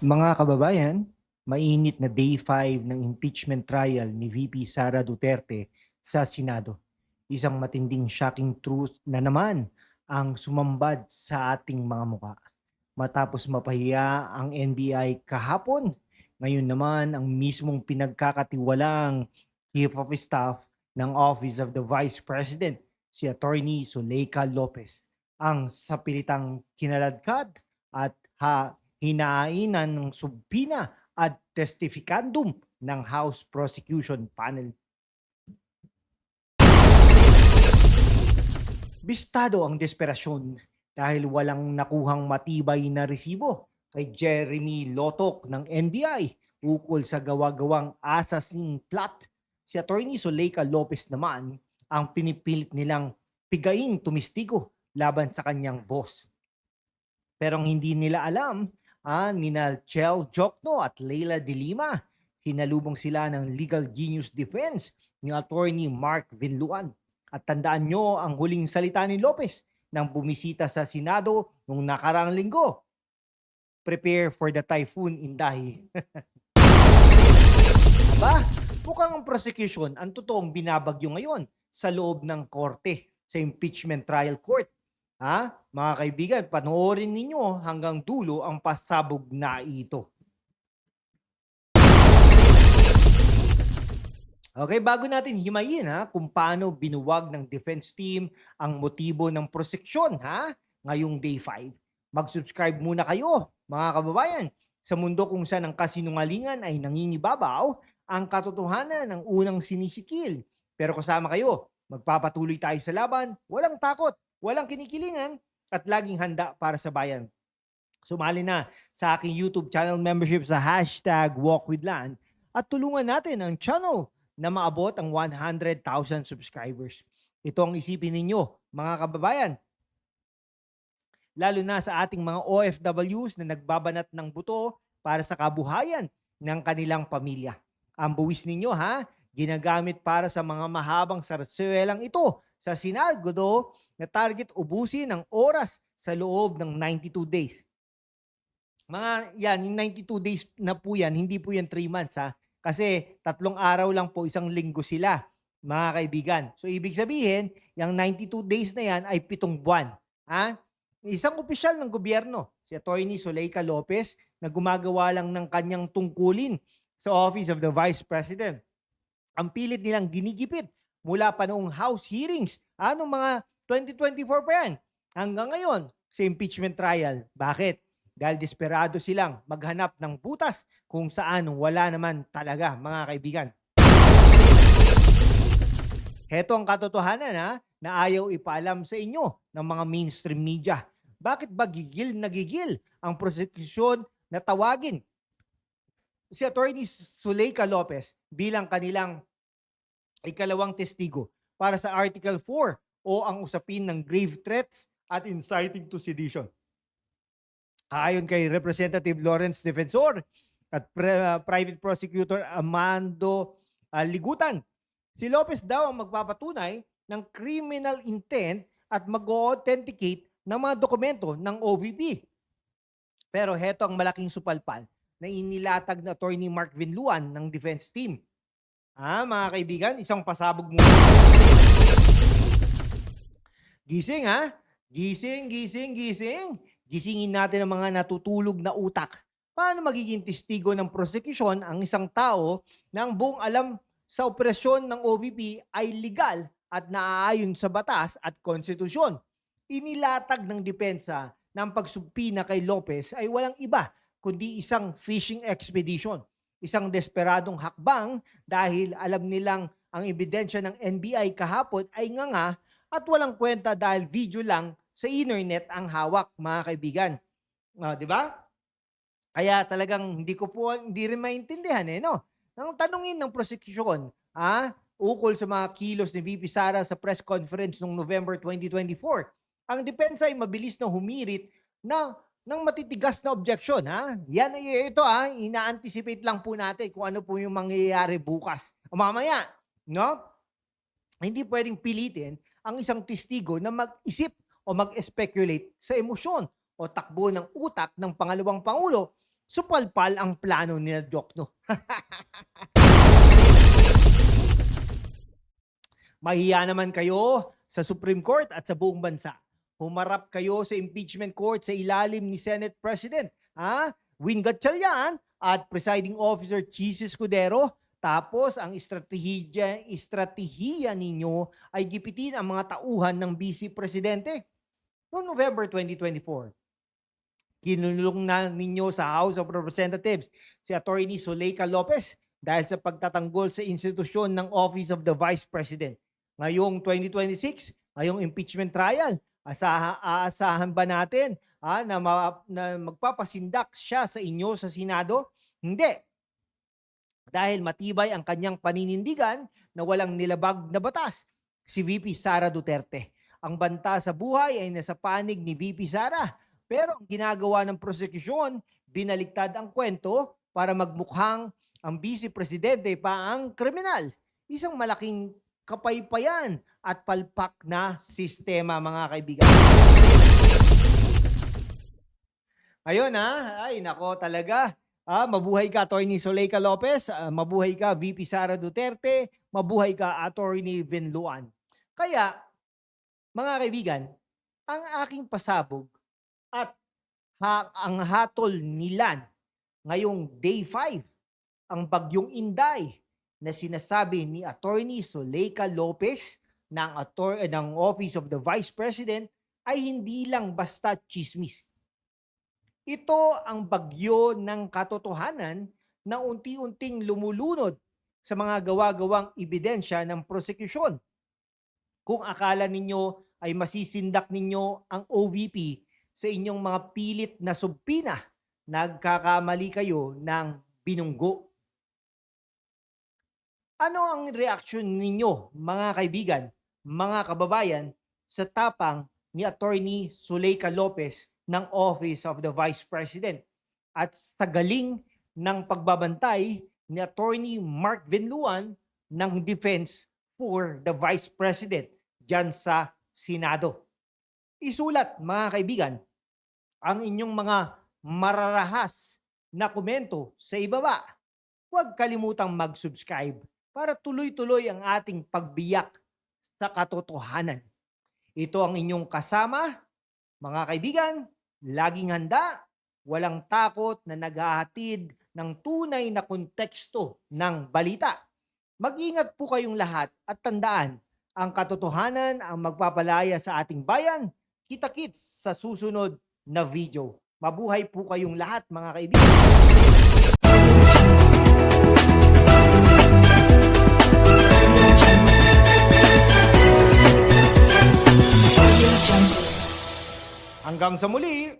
Mga kababayan, mainit na day 5 ng impeachment trial ni VP Sara Duterte sa Senado. Isang matinding shocking truth na naman ang sumambad sa ating mga muka. Matapos mapahiya ang NBI kahapon, ngayon naman ang mismong pinagkakatiwalang Chief of Staff ng Office of the Vice President, si Attorney Zuleika Lopez, ang sapilitang kinaladkad at hinainan ng subpina at testifikandum ng House Prosecution Panel. Bistado ang desperasyon dahil walang nakuhang matibay na resibo kay Jeremy Lotok ng NBI ukol sa gawa-gawang assassin plot. Si Attorney Zuleika Lopez naman ang pinipilit nilang pigaing tumistigo laban sa kanyang boss. Pero ang hindi nila alam, nina Chel Jokno at Leila De Lima, sinalubong sila ng legal genius defense ni Attorney Mark Vinluan. At tandaan nyo ang huling salita ni Lopez nang bumisita sa Senado noong nakarang linggo. Prepare for the typhoon, Inday. Aba, mukhang ang prosecution ang totoong binabagyo ngayon sa loob ng korte sa impeachment trial court. Mga kaibigan, panoorin ninyo hanggang dulo ang pasabog na ito. Okay, bago natin himayin kung paano binuwag ng defense team ang motibo ng proseksyon ngayong day 5. Mag-subscribe muna kayo, mga kababayan, sa mundo kung saan ang kasinungalingan ay nangingibabaw, ang katotohanan ng unang sinisikil. Pero kasama kayo, magpapatuloy tayo sa laban, walang takot, walang kinikilingan, at laging handa para sa bayan. Sumali na sa aking YouTube channel membership sa #WalkWithLand at tulungan natin ang channel na maabot ang 100,000 subscribers. Ito ang isipin ninyo, mga kababayan. Lalo na sa ating mga OFWs na nagbabanat ng buto para sa kabuhayan ng kanilang pamilya. Ang buwis ninyo ginagamit para sa mga mahabang sarsuelang ito sa Senado na target ubusin ng oras sa loob ng 92 days. Yung 92 days na po yan, hindi po yan 3 months Kasi 3 araw lang po, 1 linggo sila, mga kaibigan. So ibig sabihin, yung 92 days na yan ay 7 buwan. Isang opisyal ng gobyerno, si Attorney Zuleika Lopez, na gumagawa lang ng kanyang tungkulin sa Office of the Vice President. Ang pilit nilang ginigipit mula pa noong House hearings, noong mga 2024 pa yan, hanggang ngayon sa impeachment trial. Bakit? Dahil desperado silang maghanap ng butas kung saan wala naman talaga, mga kaibigan. Heto ang katotohanan na ayaw ipaalam sa inyo ng mga mainstream media. Bakit ba gigil na gigil ang prosekusyon na tawagin si Attorney Zuleika Lopez bilang kanilang ikalawang testigo para sa Article 4 o ang usapin ng grave threats at inciting to sedition? Ayon kay Representative Lawrence Defensor at Private Prosecutor Amando Ligutan, si Lopez daw ang magpapatunay ng criminal intent at mag-authenticate ng mga dokumento ng OVP. Pero heto ang malaking supalpal na inilatag na Attorney Mark Vinluan ng defense team. Mga kaibigan, isang pasabog muna. Gising Gising, gising, gising. Gisingin natin ang mga natutulog na utak. Paano magiging testigo ng prosekusyon ang isang tao na ang buong alam sa operasyon ng OVP ay legal at naaayon sa batas at konstitusyon? Inilatag ng depensa na ang pagsubpina kay Lopez ay walang iba kundi isang fishing expedition. Isang desperadong hakbang dahil alam nilang ang ebidensya ng NBI kahapon ay nganga at walang kwenta dahil video lang sa internet ang hawak, mga kaibigan. Di ba? Kaya talagang hindi rin maintindihan Nang tanungin ng prosecution, ukol sa mga kilos ni VP Sara sa press conference noong November 2024, ang depensa ay mabilis na humirit ng matitigas na objection. Ito ina-anticipate lang po natin kung ano po yung mangyayari bukas o mamaya. Hindi pwedeng pilitin ang isang testigo na mag-isip o mag-speculate sa emosyon o takbo ng utak ng pangalawang pangulo supalpal ang plano ni Jokno. Mahiya naman kayo sa Supreme Court at sa buong bansa. Humarap kayo sa impeachment court sa ilalim ni Senate President Win Gatchalian at Presiding Officer Chis Escudero. Tapos ang estratehiya ninyo ay gipitin ang mga tauhan ng Vice Presidente. Noong November 2024, kinulong na ninyo sa House of Representatives si Attorney Zuleika Lopez dahil sa pagtatanggol sa institusyon ng Office of the Vice President. Ngayong 2026, ngayong impeachment trial, aasahan ba natin na magpapasindak siya sa inyo sa Senado? Hindi. Dahil matibay ang kanyang paninindigan na walang nilabag na batas, si VP Sara Duterte. Ang banta sa buhay ay nasa panig ni VP Sara. Pero ang ginagawa ng prosekusyon, binaliktad ang kwento para magmukhang ang Vice Presidente pa ang kriminal. Isang malaking kapaypayan at palpak na sistema, mga kaibigan. Ayun ay nako talaga. Mabuhay ka, Attorney Zuleika Lopez. Mabuhay ka, VP Sara Duterte. Mabuhay ka, Attorney Venluan. Kaya, mga kaibigan, ang aking pasabog at ang hatol nilan ngayong Day 5, ang bagyong Inday na sinasabi ni Attorney Zuleika Lopez ng Office of the Vice President ay hindi lang basta chismis. Ito ang bagyo ng katotohanan na unti-unting lumulunod sa mga gawa-gawang ebidensya ng prosekusyon. Kung akala ninyo ay masisindak ninyo ang OVP sa inyong mga pilit na subpina, nagkakamali kayo ng binunggo. Ano ang reaksyon ninyo, mga kaibigan, mga kababayan, sa tapang ni Attorney Zuleika Lopez ng Office of the Vice President at sa galing ng pagbabantay ni Attorney Mark Venluan ng Defense for the Vice President dyan sa Senado? Isulat, mga kaibigan, ang inyong mga mararahas na komento sa ibaba. Huwag kalimutang mag-subscribe para tuloy-tuloy ang ating pagbiyak sa katotohanan. Ito ang inyong kasama, mga kaibigan, laging handa, walang takot na naghahatid ng tunay na konteksto ng balita. Mag-ingat po kayong lahat at tandaan, ang katotohanan ang magpapalaya sa ating bayan. Kita-kits sa susunod na video. Mabuhay po kayong lahat, mga kaibigan. Hanggang sa muli.